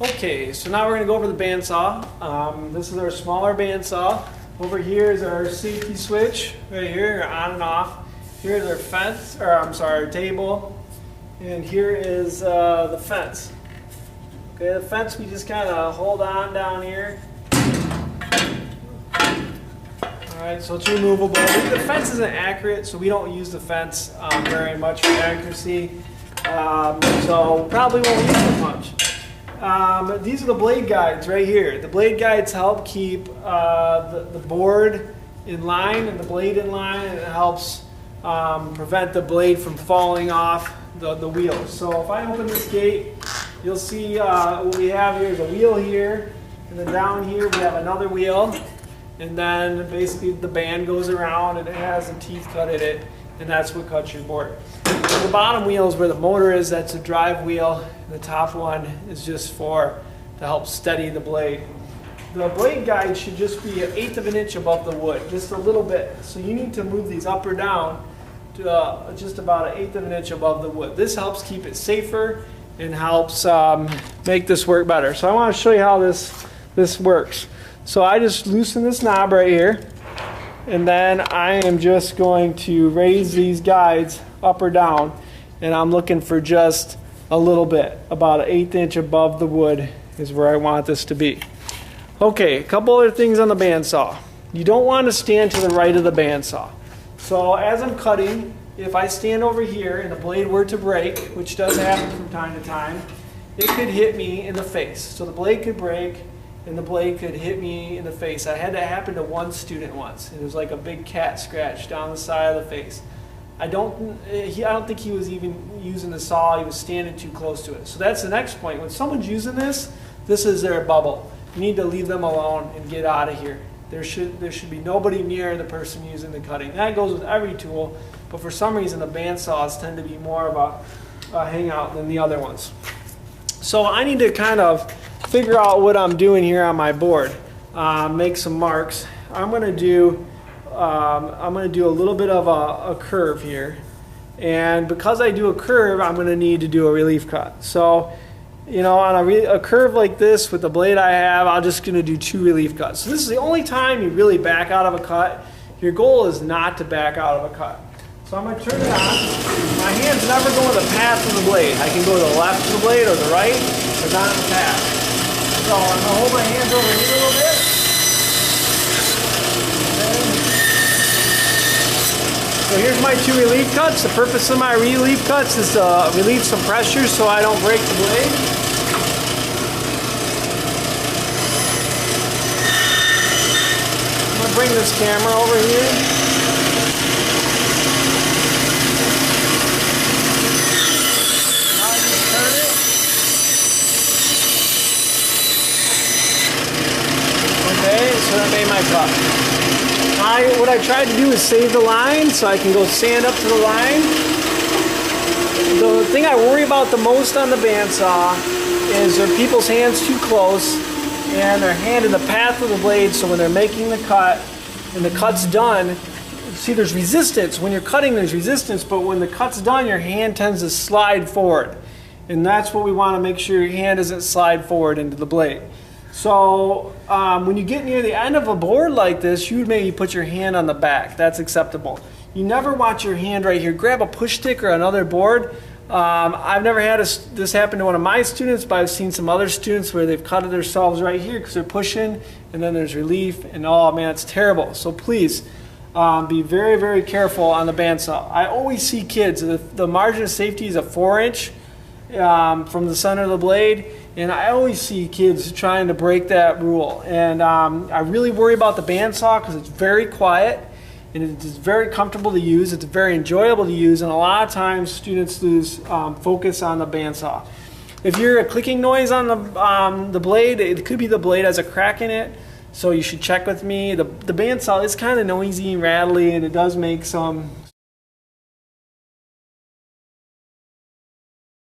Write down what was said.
Okay, so now we're going to go over the bandsaw. This is our smaller bandsaw. Over here is our safety switch, right here, on and off. Here's our fence, or I'm sorry, our table. And here is the fence. Okay, the fence we just kind of hold on down here. Alright, so it's removable. The fence isn't accurate, so we don't use the fence very much for accuracy. So probably won't use it much. These are the blade guides right here. The blade guides help keep the board in line and the blade in line, and it helps prevent the blade from falling off the wheels. So if I open this gate, you'll see what we have here is a wheel here, and then down here we have another wheel, and then basically the band goes around and it has a teeth cut in it, and that's what cuts your board. So the bottom wheel is where the motor is, that's a drive wheel. The top one is just to help steady the blade. The blade guide should just be 1/8 of an inch above the wood, just a little bit. So you need to move these up or down to just about 1/8 of an inch above the wood. This helps keep it safer and helps make this work better. So I want to show you how this works. So I just loosen this knob right here, and then I am just going to raise these guides up or down, and I'm looking for just a little bit, about 1/8 inch above the wood is where I want this to be. Okay, a couple other things on the bandsaw. You don't want to stand to the right of the bandsaw. So as I'm cutting, if I stand over here and the blade were to break, which does happen from time to time, it could hit me in the face. So the blade could break and the blade could hit me in the face. I had that happen to one student once. It was like a big cat scratch down the side of the face. I don't think he was even using the saw. He was standing too close to it. So that's the next point. When someone's using this is their bubble. You need to leave them alone and get out of here. There should be nobody near the person using the cutting. That goes with every tool, but for some reason the bandsaws tend to be more of a hangout than the other ones. So I need to kind of figure out what I'm doing here on my board. Make some marks. I'm going to do a little bit of a curve here, and because I do a curve, I'm going to need to do a relief cut. So, you know, on a curve like this with the blade I have, I'm just going to do 2 relief cuts. So this is the only time you really back out of a cut. Your goal is not to back out of a cut. So I'm going to turn it on. My hands never go in the path of the blade. I can go to the left of the blade or the right, but not in the path. So I'm going to hold my hands over here a little bit. So here's my 2 relief cuts. The purpose of my relief cuts is to relieve some pressure so I don't break the blade. I'm going to bring this camera over here. Now I just turn it. Okay, so that made my cut. What I tried to do is save the line so I can go stand up to the line. The thing I worry about the most on the bandsaw is are people's hands too close and their hand in the path of the blade, so when they're making the cut and the cut's done, see there's resistance. When you're cutting there's resistance, but when the cut's done your hand tends to slide forward. And that's what we want to make sure your hand doesn't slide forward into the blade. So when you get near the end of a board like this, you would maybe put your hand on the back. That's acceptable. You never want your hand right here. Grab a push stick or another board. I've never had this happen to one of my students, but I've seen some other students where they've cut it themselves right here because they're pushing, and then there's relief, and oh man, it's terrible. So please be very, very careful on the bandsaw. I always see kids, the margin of safety is a 4-inch from the center of the blade. And I always see kids trying to break that rule. And I really worry about the bandsaw because it's very quiet and it's very comfortable to use. It's very enjoyable to use, and a lot of times students lose focus on the bandsaw. If you're a clicking noise on the blade, it could be the blade has a crack in it, so you should check with me. The bandsaw is kind of noisy and rattly, and it does make some